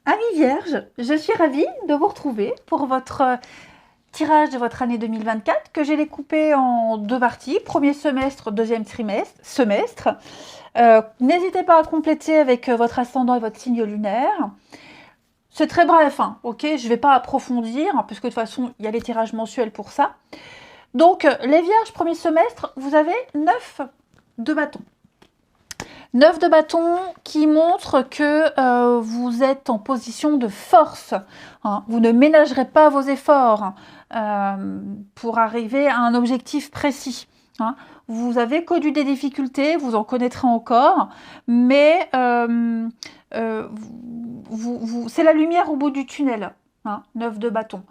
Amis Vierge, je suis ravie de vous retrouver pour votre tirage de votre année 2024 que j'ai découpé en deux parties, premier semestre, deuxième semestre. N'hésitez pas à compléter avec votre ascendant et votre signe lunaire. C'est très bref, hein, ok, je ne vais pas approfondir, hein, puisque de toute façon, il y a les tirages mensuels pour ça. Donc, les Vierges, premier semestre, vous avez 9 de bâton. 9 de bâton qui montre que vous êtes en position de force. Hein. Vous ne ménagerez pas vos efforts pour arriver à un objectif précis. Hein. Vous avez connu des difficultés, vous en connaîtrez encore, mais c'est la lumière au bout du tunnel. Hein, 9 de bâton.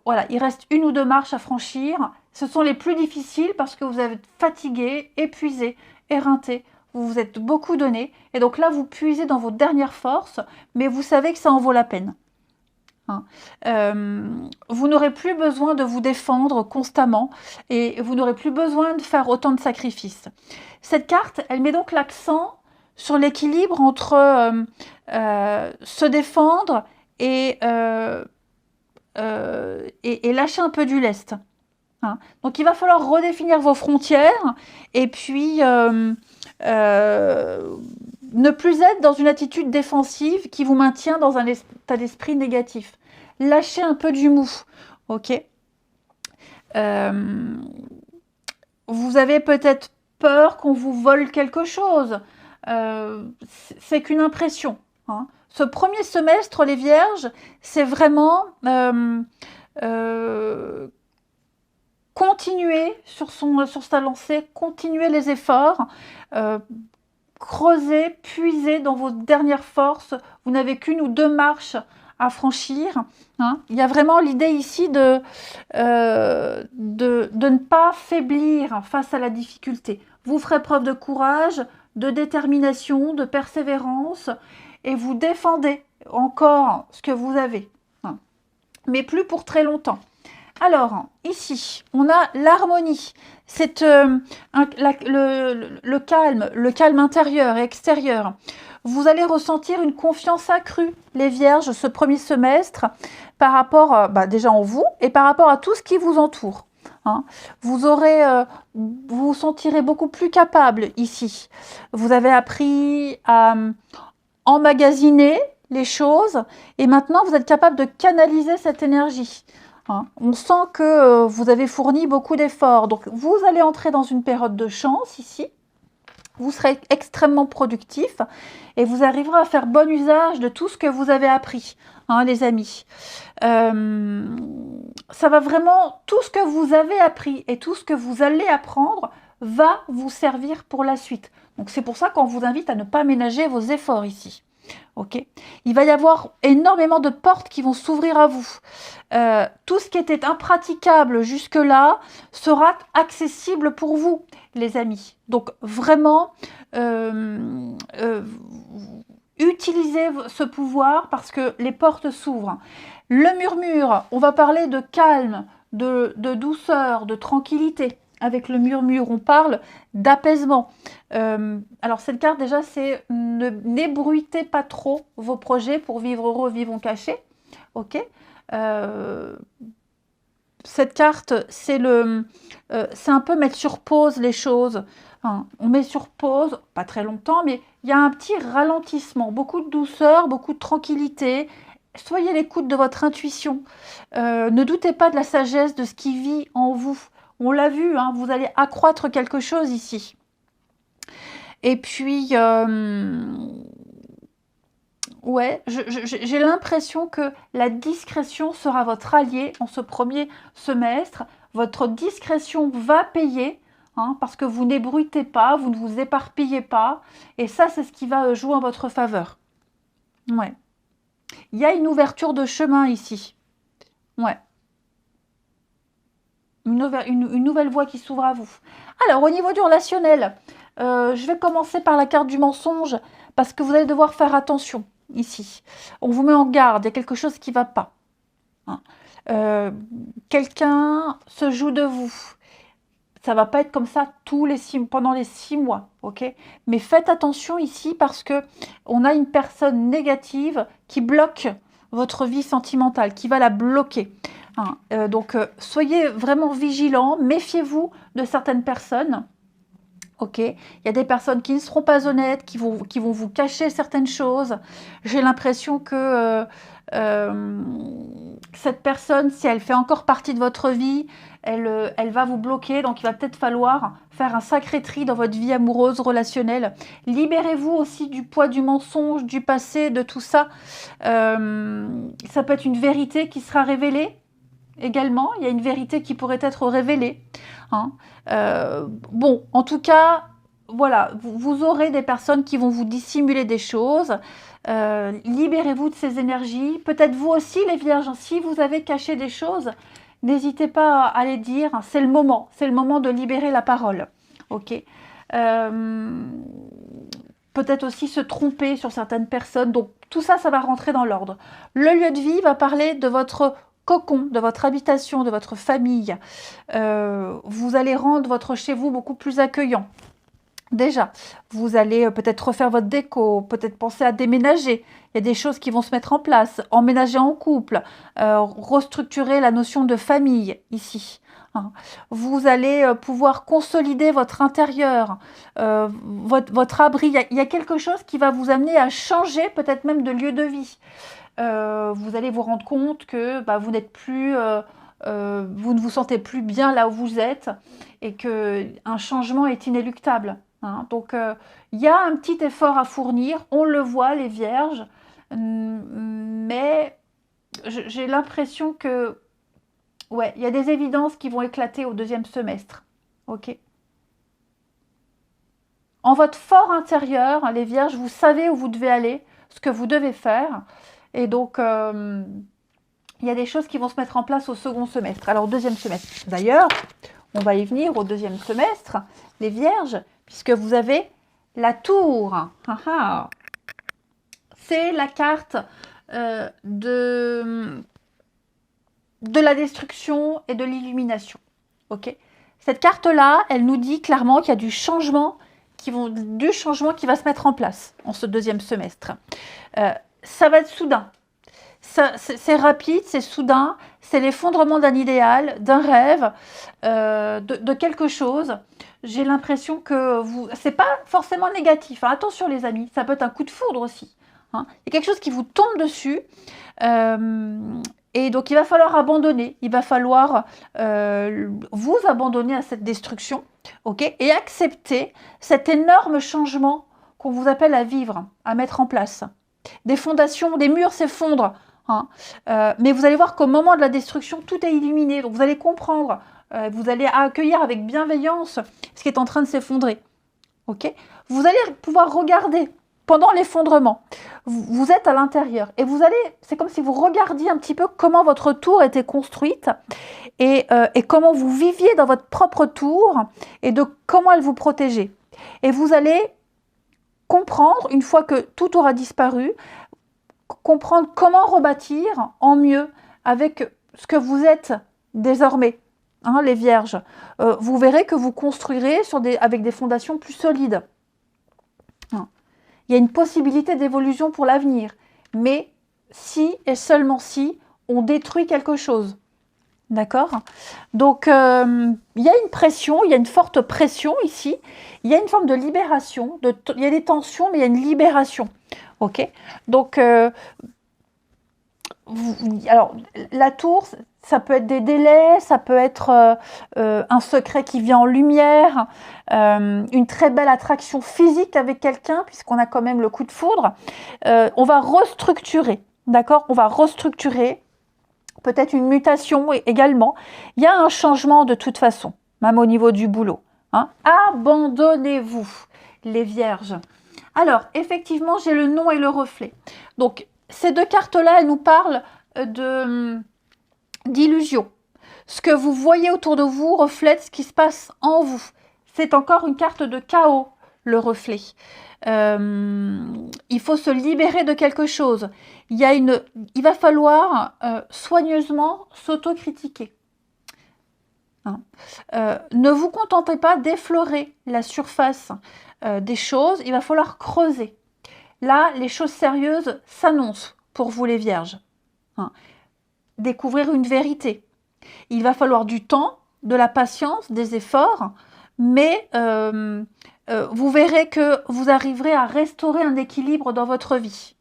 Voilà, il reste une ou deux marches à franchir. Ce sont les plus difficiles parce que vous êtes fatigué, épuisé, éreinté. Vous vous êtes beaucoup donné, et donc là, vous puisez dans vos dernières forces, mais vous savez que ça en vaut la peine. Hein. Vous n'aurez plus besoin de vous défendre constamment, et vous n'aurez plus besoin de faire autant de sacrifices. Cette carte, elle met donc l'accent sur l'équilibre entre se défendre et lâcher un peu du lest. Hein. Donc il va falloir redéfinir vos frontières, et puis ne plus être dans une attitude défensive qui vous maintient dans un état d'esprit négatif. Lâchez un peu du mou, ok. Vous avez peut-être peur qu'on vous vole quelque chose. C'est qu'une impression. Hein. Ce premier semestre, les Vierges, c'est vraiment continuer sur sa lancée, continuer les efforts. Creusez, puisez dans vos dernières forces. Vous n'avez qu'une ou deux marches à franchir. Hein. Il y a vraiment l'idée ici de ne pas faiblir face à la difficulté. Vous ferez preuve de courage, de détermination, de persévérance, et vous défendez encore ce que vous avez. Hein. Mais plus pour très longtemps. Alors, ici, on a l'harmonie. C'est le calme intérieur et extérieur. Vous allez ressentir une confiance accrue, les Vierges, ce premier semestre, par rapport déjà en vous et par rapport à tout ce qui vous entoure. Hein. Vous vous sentirez beaucoup plus capable ici. Vous avez appris à emmagasiner les choses et maintenant vous êtes capable de canaliser cette énergie. Hein. On sent que vous avez fourni beaucoup d'efforts. Donc, vous allez entrer dans une période de chance ici. Vous serez extrêmement productif et vous arriverez à faire bon usage de tout ce que vous avez appris, hein, les amis. Ça va vraiment, tout ce que vous avez appris et tout ce que vous allez apprendre va vous servir pour la suite. Donc, c'est pour ça qu'on vous invite à ne pas ménager vos efforts ici. Okay. Il va y avoir énormément de portes qui vont s'ouvrir à vous. Tout ce qui était impraticable jusque-là sera accessible pour vous, les amis. Donc vraiment, utilisez ce pouvoir parce que les portes s'ouvrent. Le murmure, on va parler de calme, de douceur, de tranquillité. Avec le murmure, on parle d'apaisement. Alors cette carte déjà, c'est n'ébruitez pas trop vos projets pour vivre heureux, vivons cachés. Ok. Cette carte, c'est un peu mettre sur pause les choses. Hein. On met sur pause, pas très longtemps, mais il y a un petit ralentissement, beaucoup de douceur, beaucoup de tranquillité. Soyez à l'écoute de votre intuition. Ne doutez pas de la sagesse de ce qui vit en vous. On l'a vu, hein, vous allez accroître quelque chose ici. Et puis, ouais, j'ai l'impression que la discrétion sera votre allié en ce premier semestre. Votre discrétion va payer, hein, parce que vous n'ébruitez pas, vous ne vous éparpillez pas. Et ça, c'est ce qui va jouer en votre faveur. Ouais. Il y a une ouverture de chemin ici. Ouais. Une nouvelle voie qui s'ouvre à vous. Alors, au niveau du relationnel, je vais commencer par la carte du mensonge parce que vous allez devoir faire attention ici. On vous met en garde, il y a quelque chose qui ne va pas. Hein. Quelqu'un se joue de vous. Ça va pas être comme ça pendant les 6 mois, ok? Mais faites attention ici parce que on a une personne négative qui bloque votre vie sentimentale, qui va la bloquer. Hein. Donc, soyez vraiment vigilants, méfiez-vous de certaines personnes. Ok, il y a des personnes qui ne seront pas honnêtes, qui vont vous cacher certaines choses. J'ai l'impression que cette personne, si elle fait encore partie de votre vie, elle va vous bloquer. Donc, il va peut-être falloir faire un sacré tri dans votre vie amoureuse, relationnelle. Libérez-vous aussi du poids du mensonge, du passé, de tout ça. Ça peut être une vérité qui sera révélée également. Il y a une vérité qui pourrait être révélée. Hein. Bon, en tout cas, voilà, vous aurez des personnes qui vont vous dissimuler des choses. Libérez-vous de ces énergies. Peut-être vous aussi, les vierges, si vous avez caché des choses, n'hésitez pas à les dire. C'est le moment de libérer la parole. Ok. Peut-être aussi se tromper sur certaines personnes. Donc, tout ça, ça va rentrer dans l'ordre. Le lieu de vie va parler de votre cocon, de votre habitation, de votre famille. Vous allez rendre votre chez vous beaucoup plus accueillant. Déjà, vous allez peut-être refaire votre déco, peut-être penser à déménager. Il y a des choses qui vont se mettre en place. Emménager en couple, restructurer la notion de famille ici. Hein. Vous allez pouvoir consolider votre intérieur, votre abri. Il y a quelque chose qui va vous amener à changer peut-être même de lieu de vie. Vous allez vous rendre compte que vous n'êtes plus, vous ne vous sentez plus bien là où vous êtes et qu'un changement est inéluctable. Hein. Donc, il y a un petit effort à fournir, on le voit, les vierges, mais j'ai l'impression que, ouais, il y a des évidences qui vont éclater au 2e semestre. Ok. En votre fort intérieur, hein, les vierges, vous savez où vous devez aller, ce que vous devez faire. Et donc, il y a des choses qui vont se mettre en place au 2e semestre. Alors, au 2e semestre, d'ailleurs, on va y venir au 2e semestre, les vierges, puisque vous avez la tour. C'est la carte de la destruction et de l'illumination. Ok. Cette carte-là, elle nous dit clairement qu'il y a du changement qui va se mettre en place en ce 2e semestre. Ça va être soudain. C'est rapide, c'est soudain, c'est l'effondrement d'un idéal, d'un rêve, de quelque chose. J'ai l'impression que c'est pas forcément négatif. Hein. Attention les amis, ça peut être un coup de foudre aussi. Hein. Il y a quelque chose qui vous tombe dessus. Et donc il va falloir abandonner. Il va falloir vous abandonner à cette destruction. Okay, et accepter cet énorme changement qu'on vous appelle à vivre, à mettre en place. Des fondations, des murs s'effondrent. Hein. Mais vous allez voir qu'au moment de la destruction, tout est illuminé. Donc vous allez comprendre, vous allez accueillir avec bienveillance ce qui est en train de s'effondrer. Okay. Vous allez pouvoir regarder pendant l'effondrement. Vous êtes à l'intérieur et c'est comme si vous regardiez un petit peu comment votre tour était construite et comment vous viviez dans votre propre tour et de comment elle vous protégeait. Et vous allez comprendre, une fois que tout aura disparu, comprendre comment rebâtir en mieux avec ce que vous êtes désormais, hein, les vierges. Vous verrez que vous construirez avec des fondations plus solides. Hein. Il y a une possibilité d'évolution pour l'avenir, mais si et seulement si on détruit quelque chose. D'accord? Donc, il y a une pression, il y a une forte pression ici. Il y a une forme de libération. Il y a des tensions, mais il y a une libération. Ok? Donc, alors, la tour, ça peut être des délais, ça peut être un secret qui vient en lumière, une très belle attraction physique avec quelqu'un, puisqu'on a quand même le coup de foudre. On va restructurer, d'accord? On va restructurer. Peut-être une mutation également. Il y a un changement de toute façon, même au niveau du boulot. Hein. Abandonnez-vous, les vierges. Alors, effectivement, j'ai le nom et le reflet. Donc, ces deux cartes-là, elles nous parlent d'illusion. Ce que vous voyez autour de vous reflète ce qui se passe en vous. C'est encore une carte de chaos, le reflet. Il faut se libérer de quelque chose. Il va falloir soigneusement s'autocritiquer. hein. Ne vous contentez pas d'effleurer la surface des choses, il va falloir creuser. Là, les choses sérieuses s'annoncent pour vous les vierges. Hein. Découvrir une vérité. Il va falloir du temps, de la patience, des efforts, mais vous verrez que vous arriverez à restaurer un équilibre dans votre vie.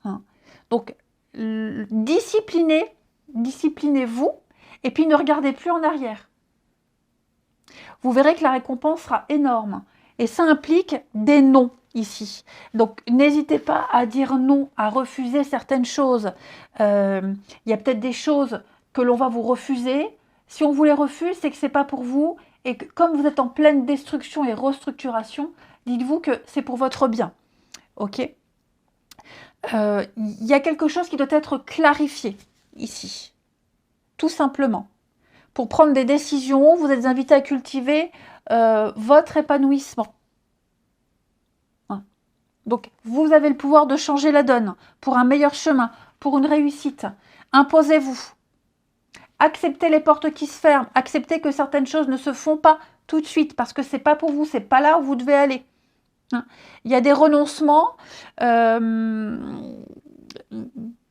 Hein. Donc, disciplinez-vous, et puis ne regardez plus en arrière. Vous verrez que la récompense sera énorme. Et ça implique des non ici. Donc, n'hésitez pas à dire non, à refuser certaines choses. Il y a peut-être des choses que l'on va vous refuser. Si on vous les refuse, c'est que ce n'est pas pour vous. Et que, comme vous êtes en pleine destruction et restructuration, dites-vous que c'est pour votre bien. Ok ? Il y a quelque chose qui doit être clarifié ici. Tout simplement. Pour prendre des décisions, vous êtes invité à cultiver votre épanouissement. Hein. Donc, vous avez le pouvoir de changer la donne pour un meilleur chemin, pour une réussite. Imposez-vous. Acceptez les portes qui se ferment. Acceptez que certaines choses ne se font pas tout de suite parce que ce n'est pas pour vous, ce n'est pas là où vous devez aller. Hein. Il y a des renoncements.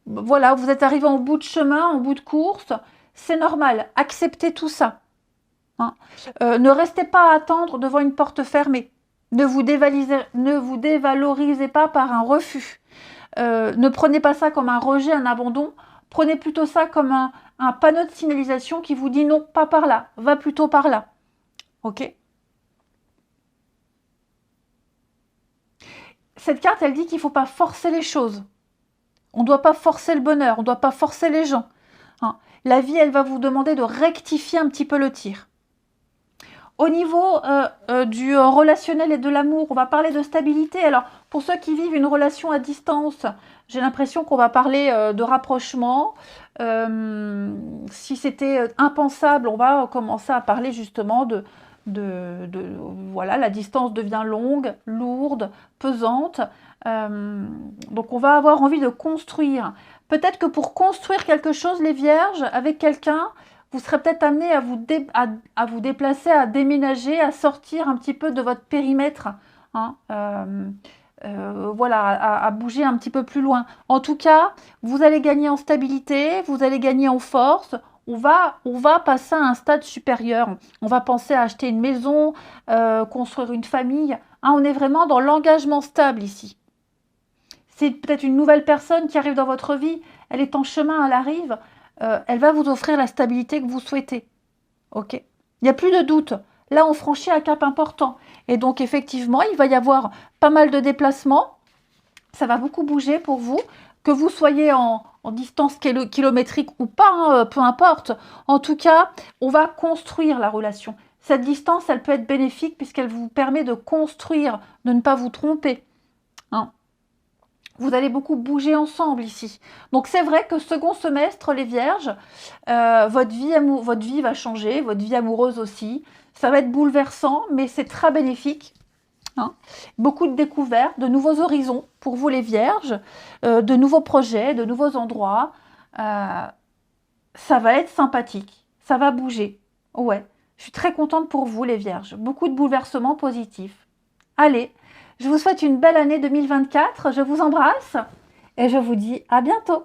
Voilà, vous êtes arrivé en bout de chemin, en bout de course. C'est normal, acceptez tout ça. Hein. Ne restez pas à attendre devant une porte fermée. Ne vous dévalorisez pas par un refus. Ne prenez pas ça comme un rejet, un abandon. Prenez plutôt ça comme un panneau de signalisation qui vous dit non, pas par là, va plutôt par là. Ok ? Cette carte, elle dit qu'il ne faut pas forcer les choses. On ne doit pas forcer le bonheur, on ne doit pas forcer les gens. Hein. La vie, elle va vous demander de rectifier un petit peu le tir. Au niveau du relationnel et de l'amour, on va parler de stabilité. Alors, pour ceux qui vivent une relation à distance, j'ai l'impression qu'on va parler de rapprochement. Si c'était impensable, on va commencer à parler justement voilà, la distance devient longue, lourde, pesante. Donc, on va avoir envie de construire. Peut-être que pour construire quelque chose, les vierges, avec quelqu'un, vous serez peut-être amené à vous déplacer, à déménager, à sortir un petit peu de votre périmètre. Hein, voilà, à bouger un petit peu plus loin. En tout cas, vous allez gagner en stabilité, vous allez gagner en force. On va passer à un stade supérieur. On va penser à acheter une maison, construire une famille. Hein, on est vraiment dans l'engagement stable ici. C'est peut-être une nouvelle personne qui arrive dans votre vie. Elle est en chemin, elle arrive. Elle va vous offrir la stabilité que vous souhaitez. Ok ? Il n'y a plus de doute. Là, on franchit un cap important. Et donc, effectivement, il va y avoir pas mal de déplacements. Ça va beaucoup bouger pour vous. Que vous soyez en distance kilométrique ou pas, hein, peu importe. En tout cas, on va construire la relation. Cette distance, elle peut être bénéfique puisqu'elle vous permet de construire, de ne pas vous tromper. Hein. Vous allez beaucoup bouger ensemble ici. Donc c'est vrai que second semestre, les vierges, votre vie va changer, votre vie amoureuse aussi. Ça va être bouleversant, mais c'est très bénéfique. Hein. Beaucoup de découvertes, de nouveaux horizons pour vous les vierges, de nouveaux projets, de nouveaux endroits. Ça va être sympathique, ça va bouger. Ouais, je suis très contente pour vous les vierges. Beaucoup de bouleversements positifs. Allez, je vous souhaite une belle année 2024, je vous embrasse et je vous dis à bientôt.